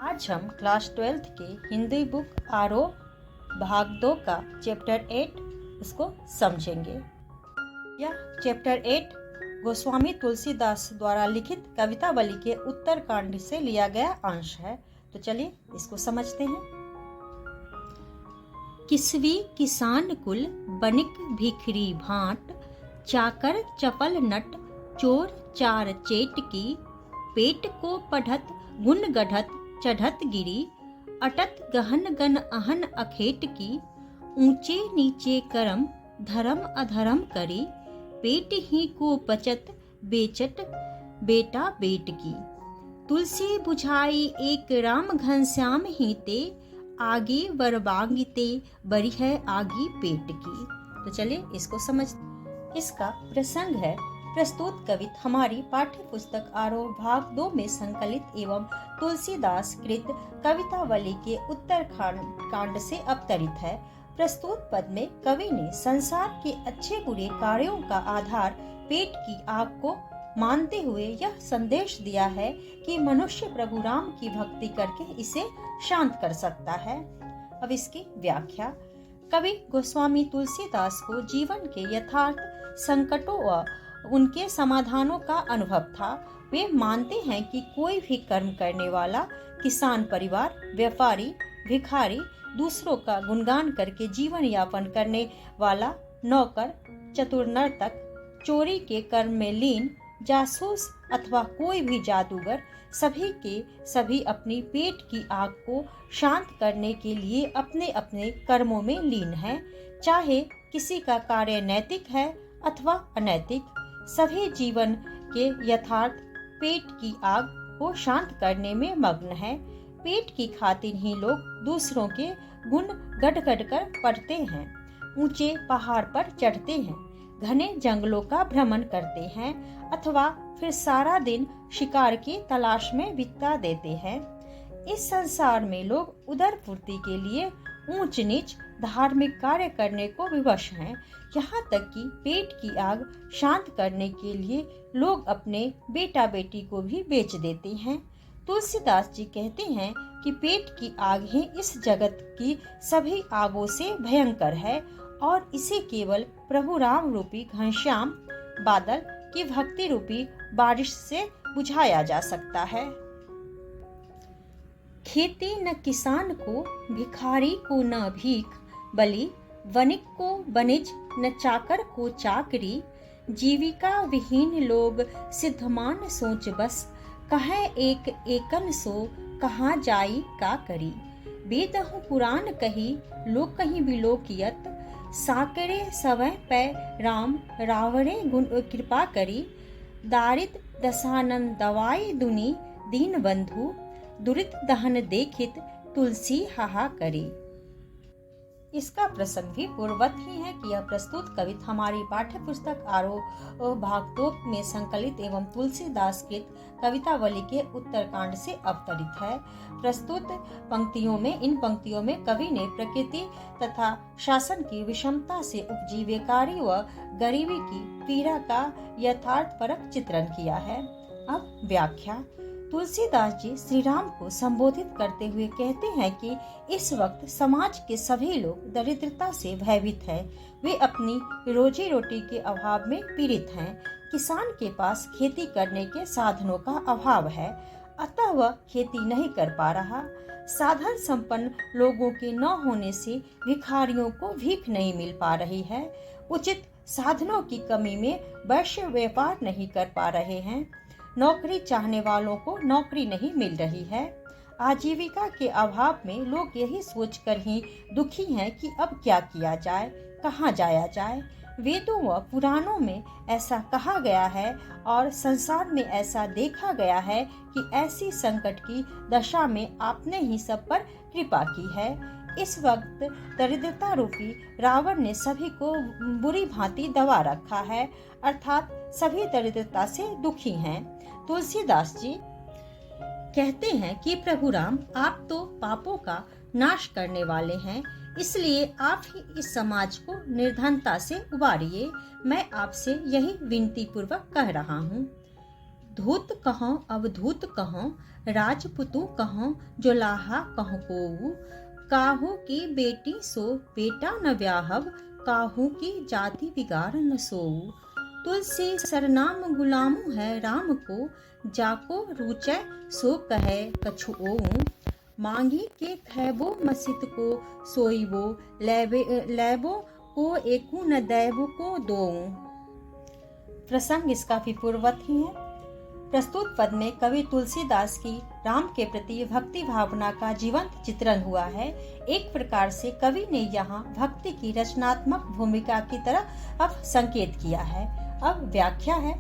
आज हम class 12th के हिंदी बुक आरोह भाग 2 का चैप्टर 8 इसको समझेंगे। यह चैप्टर 8 गोस्वामी तुलसीदास द्वारा लिखित कवितावली के उत्तरकांड से लिया गया अंश है। तो चलिए इसको समझते हैं। किसवी किसान कुल बनिक भिखरी भांट, चाकर चपल नट चोर चार चेट की, पेट को पढ़त गुण गढ़त चढ़त गिरी, अटत गहन गन अहन अखेट की, ऊंचे नीचे करम धर्म अधर्म करी, पेट ही को पचत बेचट बेटा बेट की। तुलसी बुझाई एक राम घनश्याम ही ते, आगे वरबांगिते बरी है आगी पेट की। तो चलिए इसको समझ। इसका प्रसंग है प्रस्तुत कवित हमारी पाठ्य पुस्तक आरोह भाग 2 में संकलित एवं तुलसीदास कृत कवितावली के उत्तरकांड से अवतरित है। प्रस्तुत पद में कवि ने संसार के अच्छे बुरे कार्यों का आधार पेट की आग को मानते हुए यह संदेश दिया है कि मनुष्य प्रभु राम की भक्ति करके इसे शांत कर सकता है। अब इसकी व्याख्या। कवि गोस्वामी तुलसीदास को जीवन के यथार्थ संकटों व उनके समाधानों का अनुभव था। वे मानते हैं कि कोई भी कर्म करने वाला, किसान परिवार, व्यापारी, भिखारी, दूसरों का गुणगान करके जीवन यापन करने वाला, नौकर, चतुर नर्तक, चोरी के कर्म में लीन, जासूस अथवा कोई भी जादूगर, सभी के सभी अपनी पेट की आग को शांत करने के लिए अपने अपने कर्मों में लीन हैं। चाहे किसी का कार्य नैतिक है अथवा अनैतिक, सभी जीवन के यथार्थ पेट की आग को शांत करने में मग्न है। पेट की खातिर ही लोग दूसरों के गुण गढ़ गढ़ कर पढ़ते हैं, ऊंचे पहाड़ पर चढ़ते हैं, घने जंगलों का भ्रमण करते हैं अथवा फिर सारा दिन शिकार की तलाश में बिता देते हैं। इस संसार में लोग उदर पूर्ति के लिए ऊंच नीच धार्मिक कार्य करने को विवश हैं। यहाँ तक कि पेट की आग शांत करने के लिए लोग अपने बेटा बेटी को भी बेच देते हैं। तुलसीदास जी कहते हैं कि पेट की आग ही इस जगत की सभी आगों से भयंकर है और इसे केवल प्रभु राम रूपी घनश्याम बादल की भक्ति रूपी बारिश से बुझाया जा सकता है। खेती न किसान को, भिखारी को न भीख, बलि वणिक को वणिज न चाकर को चाकरी, जीविका विहीन लोग सिद्धमान सोच बस, कहे एक एकन सो कहाँ जाई का करी। बेदहु पुराण कही लोक कहीं बिलोकियत, साकरे सवै पै राम रावणे गुण कृपा करी, दारिद दशानन दवाई दुनी दीन बंधु, दुरित दहन देखित तुलसी हाहा करी। इसका प्रसंग भी पूर्ववत ही है कि यह प्रस्तुत कवित हमारी पाठ्य पुस्तक आरोह भाग 2 में संकलित एवं तुलसीदास कृत कवितावली के उत्तरकांड से अवतरित है। प्रस्तुत इन पंक्तियों में कवि ने प्रकृति तथा शासन की विषमता से उपजी बेकारी व गरीबी की पीड़ा का यथार्थपरक चित्रण किया है। अब व्याख्या। तुलसीदास जी श्री राम को संबोधित करते हुए कहते हैं कि इस वक्त समाज के सभी लोग दरिद्रता से भयभीत हैं। वे अपनी रोजी रोटी के अभाव में पीड़ित हैं। किसान के पास खेती करने के साधनों का अभाव है, अतः वह खेती नहीं कर पा रहा। साधन संपन्न लोगों के न होने से भिखारियों को भीख नहीं मिल पा रही है। उचित साधनों की कमी में वैश्य व्यापार नहीं कर पा रहे हैं। नौकरी चाहने वालों को नौकरी नहीं मिल रही है। आजीविका के अभाव में लोग यही सोचकर ही दुखी हैं कि अब क्या किया जाए, कहाँ जाया जाए। वेदों व पुराणों में ऐसा कहा गया है और संसार में ऐसा देखा गया है कि ऐसी संकट की दशा में आपने ही सब पर कृपा की है। इस वक्त दरिद्रता रूपी रावण ने सभी को बुरी भांति दबा रखा है, अर्थात सभी दरिद्रता से दुखी हैं। तुलसीदास जी कहते हैं कि प्रभु राम, आप तो पापों का नाश करने वाले हैं, इसलिए आप ही इस समाज को निर्धनता से उबारिए। मैं आपसे यही विनती पूर्वक कह रहा हूँ। धूत कहों अवधूत कहों, राजपुतु कहों जोलाहा कहों कोऊ। काहू की बेटी सो बेटा न ब्याहब, काहू की जाति बिगाड़ न सोऊ। तुलसी सरनाम गुलामु है राम को, जाको रुचै सो कहे कछु ओऊ। मांगी के खैबो मसित को सोईबो, लैबो को एकू न दैबो को दोऊ। प्रसंग इसका विपूर्वत ही है। प्रस्तुत पद में कवि तुलसीदास की राम के प्रति भक्ति भावना का जीवंत चित्रण हुआ है। एक प्रकार से कवि ने यहाँ भक्ति की रचनात्मक भूमिका की तरफ अब संकेत किया है। अब व्याख्या है।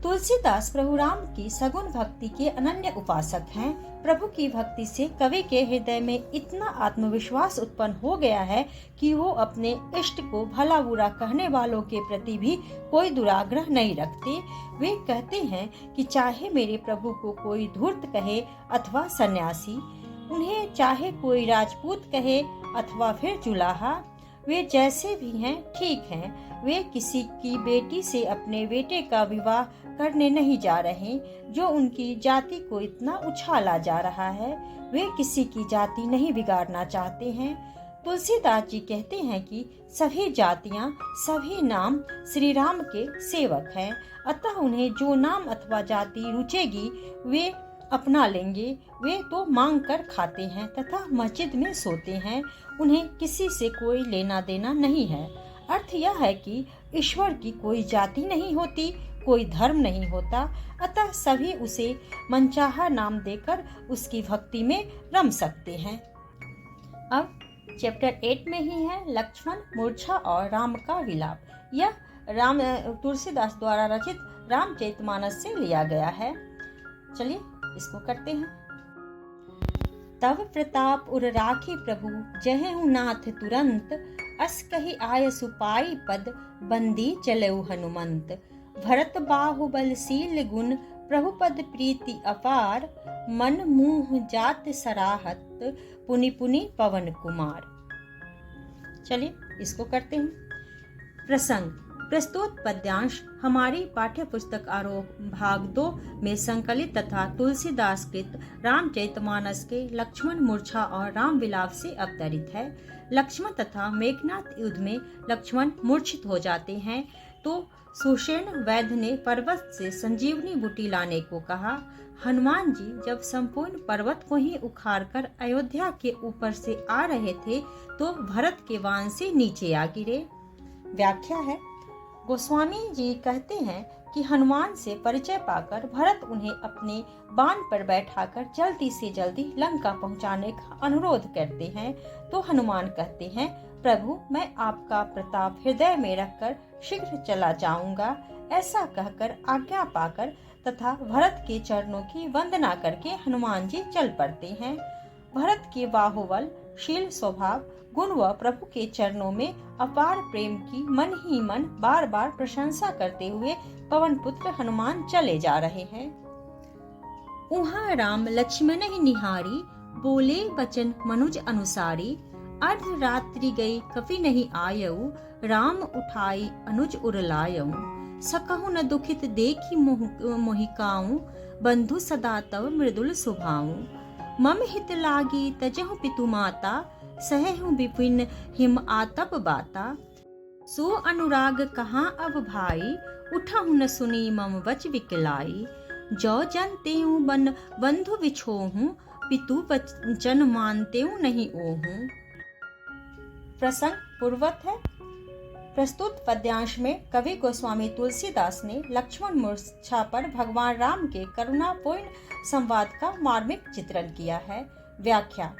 तुलसीदास प्रभु राम की सगुण भक्ति के अनन्य उपासक हैं। प्रभु की भक्ति से कवि के हृदय में इतना आत्मविश्वास उत्पन्न हो गया है कि वो अपने इष्ट को भला बुरा कहने वालों के प्रति भी कोई दुराग्रह नहीं रखते। वे कहते हैं कि चाहे मेरे प्रभु को कोई धूर्त कहे अथवा सन्यासी, उन्हें चाहे कोई राजपूत कहे अथवा फिर जुलाहा, वे जैसे भी हैं ठीक हैं। वे किसी की बेटी से अपने बेटे का विवाह करने नहीं जा रहे जो उनकी जाति को इतना उछाला जा रहा है। वे किसी की जाति नहीं बिगाड़ना चाहते हैं। तुलसीदास जी कहते हैं कि सभी जातियां, सभी नाम श्री राम के सेवक हैं, अतः उन्हें जो नाम अथवा जाति रुचेगी वे अपना लेंगे। वे तो मांग कर खाते हैं तथा मस्जिद में सोते हैं, उन्हें किसी से कोई लेना देना नहीं है। अर्थ यह है कि ईश्वर की कोई जाति नहीं होती, कोई धर्म नहीं होता, अतः सभी उसे मनचाहा नाम देकर उसकी भक्ति में रम सकते हैं। अब चैप्टर 8 में ही है लक्ष्मण, मूर्छा और राम का विलाप। यह राम तुलसीदास द्वारा रचित रामचरितमानस से लिया गया है। चलिए इसको करते हैं। तब प्रताप उर राखी प्रभु, जहेहु नाथ तुरंत। अस कही आय सुपाई पद, बंदी चलेउ हनुमंत। भरत बाहुबलशील गुण, प्रभु पद प्रीति अपार। मन मुँह जात सराहत, पुनि पुनि पवन कुमार। चलिए इसको करते हैं। प्रसंग। प्रस्तुत पद्यांश हमारी पाठ्य पुस्तक आरोह भाग 2 में संकलित तथा तुलसीदास कृत रामचरितमानस के लक्ष्मण, मूर्छा और राम विलाप से अवतरित है। लक्ष्मण तथा मेघनाथ युद्ध में लक्ष्मण मूर्छित हो जाते हैं तो सुषेण वैद्य ने पर्वत से संजीवनी बूटी लाने को कहा। हनुमान जी जब संपूर्ण पर्वत को ही उखाड़कर अयोध्या के ऊपर से आ रहे थे तो भरत के वाहन से नीचे आ गिरे। व्याख्या है। गोस्वामी जी कहते हैं कि हनुमान से परिचय पाकर भरत उन्हें अपने बाण पर बैठाकर जल्दी से जल्दी लंका पहुंचाने का अनुरोध करते हैं तो हनुमान कहते हैं, प्रभु मैं आपका प्रताप हृदय में रखकर शीघ्र चला जाऊंगा। ऐसा कहकर आज्ञा पाकर तथा भरत के चरणों की वंदना करके हनुमान जी चल पड़ते हैं। भरत के बाहुबल, शील स्वभाव, गुण व प्रभु के चरणों में अपार प्रेम की मन ही मन बार बार प्रशंसा करते हुए पवन पुत्र हनुमान चले जा रहे हैं। उहाँ राम लक्ष्मण ही निहारी, बोले बचन मनुज अनुसारी। अर्ध रात्रि गई कपि नहीं आयऊ, राम उठाई अनुज उरलायऊ। सकहु न दुखित देखी मोहिकाऊ, बंधु सदा तव मृदुल सुभाऊ। मम हित लागी तजहु पितु माता, सहहु विपिन हिम आतप बाता। सो अनुराग कहाँ अब भाई, उठहु न सुनी मम वच विकलाई। जो जन तेऊ बन बंधु बिछोहूं, पितु वचन मानतेऊ नहीं ओहूं। प्रसंग पूर्वत है। प्रस्तुत पद्यांश में कवि गोस्वामी तुलसीदास ने लक्ष्मण मूर्छा पर भगवान राम के करुणापूर्ण संवाद का मार्मिक चित्रण किया है। व्याख्या।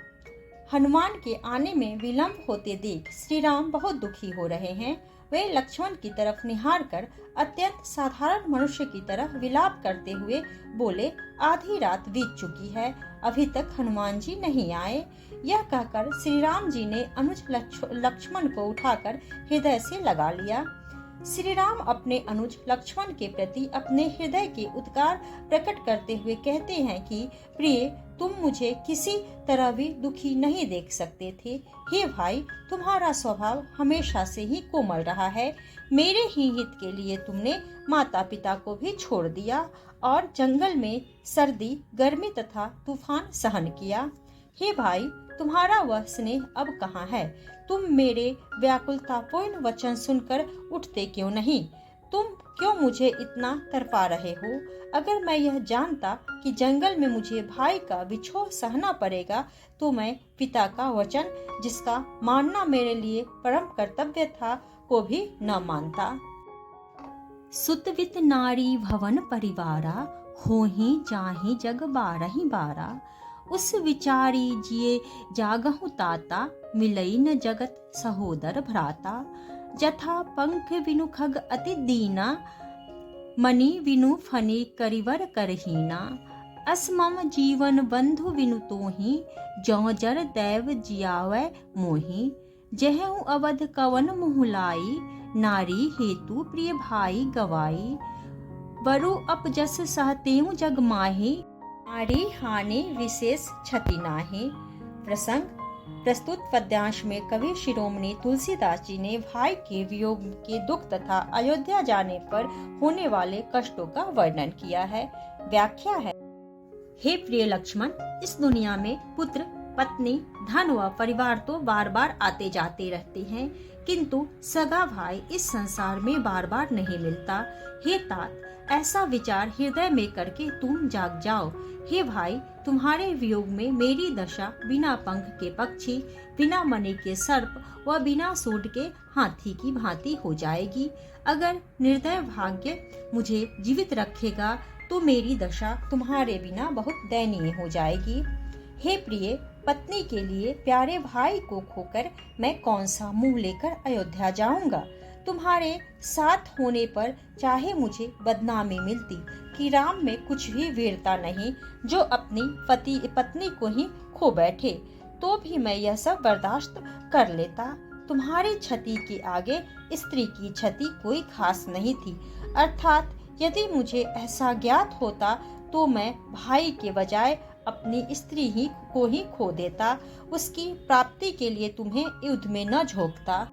हनुमान के आने में विलंब होते देख श्री राम बहुत दुखी हो रहे हैं। वे लक्ष्मण की तरफ निहार कर अत्यंत साधारण मनुष्य की तरह विलाप करते हुए बोले, आधी रात बीत चुकी है, अभी तक हनुमान जी नहीं आए। यह कहकर श्री राम जी ने अनुज लक्ष्मण को उठाकर हृदय से लगा लिया। श्री राम अपने अनुज लक्ष्मण के प्रति अपने हृदय के उद्गार प्रकट करते हुए कहते हैं कि प्रिय, तुम मुझे किसी तरह भी दुखी नहीं देख सकते थे। हे भाई, तुम्हारा स्वभाव हमेशा से ही कोमल रहा है। मेरे ही हित के लिए तुमने माता पिता को भी छोड़ दिया और जंगल में सर्दी, गर्मी तथा तूफान सहन किया। हे भाई, तुम्हारा वह स्नेह अब कहाँ है? तुम मेरे व्याकुलतापूर्ण वचन सुनकर उठते क्यों नहीं? तुम क्यों मुझे इतना तड़पा रहे हो? अगर मैं यह जानता कि जंगल में मुझे भाई का विछोह सहना पड़ेगा, तो मैं पिता का वचन, जिसका मानना मेरे लिए परम कर्तव्य था, को भी न मानता। सुतवित नारी भवन परिवारा, होहि जाहि जग बारहि बारा। उस विचारी जिए जागहु ताता, मिलई न जगत सहोदर भ्राता। जथा पंख बिनु खग अति दीना, मणि बिनु फनि करिवर करहीना। असमम जीवन बंधु बिनु तोहि, जौ जर दैव जियावै मोहि। जहु अवध कवन मुहुलाई, नारी हेतु प्रिय भाई गवाई। बरु अपजस सहतेउ जग माहि, नारी हानि विशेष क्षति नाहि। प्रसंग प्रस्तुत पद्यांश में कवि शिरोमणि तुलसीदास जी ने भाई के वियोग के दुख तथा अयोध्या जाने पर होने वाले कष्टों का वर्णन किया है। व्याख्या है। हे प्रिय लक्ष्मण, इस दुनिया में पुत्र, पत्नी, धन व परिवार तो बार बार आते जाते रहते हैं, किंतु सगा भाई इस संसार में बार बार नहीं मिलता। हे तात, ऐसा विचार हृदय में करके तुम जाग जाओ। हे भाई, तुम्हारे वियोग में मेरी दशा बिना पंख के पक्षी, बिना मणि के सर्प व बिना सूंड के हाथी की भांति हो जाएगी। अगर निर्दय भाग्य मुझे जीवित रखेगा तो मेरी दशा तुम्हारे बिना बहुत दयनीय हो जाएगी। हे प्रिय, पत्नी के लिए प्यारे भाई को खोकर मैं कौन सा मुंह लेकर अयोध्या जाऊंगा? तुम्हारे साथ होने पर चाहे मुझे बदनामी मिलती कि राम में कुछ भी वीरता नहीं, जो अपनी पत्नी को ही खो बैठे, तो भी मैं यह सब बर्दाश्त कर लेता। तुम्हारी क्षति के आगे स्त्री की क्षति कोई खास नहीं थी। अर्थात यदि मुझे ऐसा ज्ञात होता तो मैं भाई के बजाय अपनी स्त्री ही खो देता। उसकी प्राप्ति के लिए तुम्हें युद्ध में न झोंकता।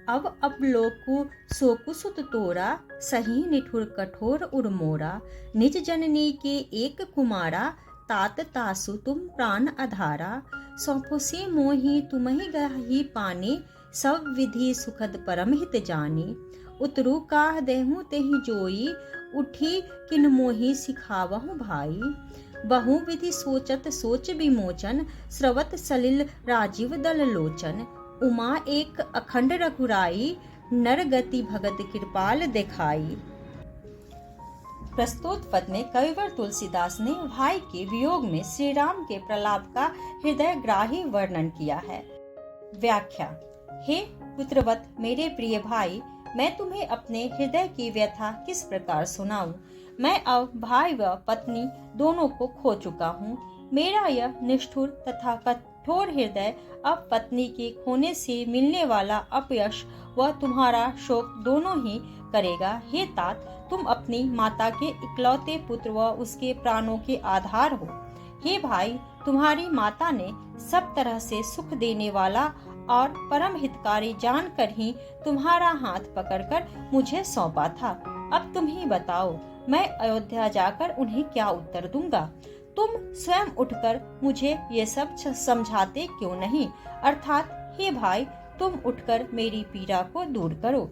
अब लोकु सोकु सुत तोरा, सही निठुर कठोर उर्मोरा। निज जननी के एक कुमारा, तात तासु तुम प्राण आधारा। सौंपो से मोहि तुम्हि गहि पानी, सब विधि सुखद परम हित जानी। उतरु काह देहु तेहि जोई, उठी किन मोहि सिखावहु भाई। बहु विधि सोचत सोच विमोचन, स्रवत सलिल राजीव दल लोचन। उमा एक अखंड रघुराई, नर गति भगत कृपाल दिखाई। प्रस्तुत पद में कविवर तुलसीदास ने भाई के वियोग में श्री राम के प्रलाप का हृदयग्राही वर्णन किया है। व्याख्या। हे पुत्रवत मेरे प्रिय भाई, मैं तुम्हें अपने हृदय की व्यथा किस प्रकार सुनाऊं? मैं अब भाई व पत्नी दोनों को खो चुका हूँ। मेरा यह निष्ठुर तथा कठोर हृदय अब पत्नी के खोने से मिलने वाला अपयश व तुम्हारा शोक दोनों ही करेगा। हे तात, तुम अपनी माता के इकलौते पुत्र व उसके प्राणों के आधार हो। हे भाई, तुम्हारी माता ने सब तरह से सुख देने वाला और परम हितकारी जानकर ही तुम्हारा हाथ पकड़कर मुझे सौंपा था। अब तुम ही बताओ, मैं अयोध्या जाकर उन्हें क्या उत्तर दूंगा? तुम स्वयं उठकर मुझे ये सब समझाते क्यों नहीं? अर्थात हे भाई, तुम उठकर मेरी पीड़ा को दूर करो।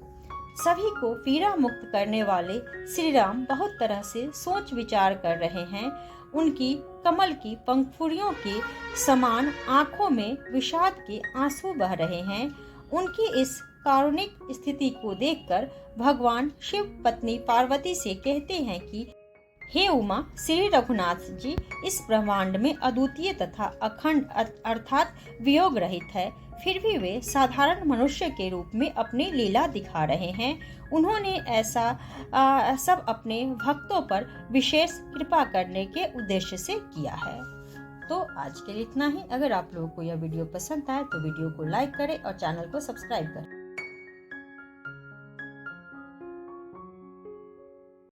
सभी को पीड़ा मुक्त करने वाले श्री राम बहुत तरह से सोच विचार कर रहे हैं। उनकी कमल की पंखुड़ियों के समान आंखों में विषाद के आंसू बह रहे हैं। उनकी इस कारुणिक स्थिति को देखकर भगवान शिव पत्नी पार्वती से कहते हैं कि हे उमा, श्री रघुनाथ जी इस ब्रह्मांड में अद्वितीय तथा अखंड अर्थात वियोग रहित है, फिर भी वे साधारण मनुष्य के रूप में अपनी लीला दिखा रहे हैं। उन्होंने ऐसा सब अपने भक्तों पर विशेष कृपा करने के उद्देश्य से किया है। तो आज के लिए इतना ही। अगर आप लोगों को यह वीडियो पसंद आए तो वीडियो को लाइक करें और चैनल को सब्सक्राइब करें।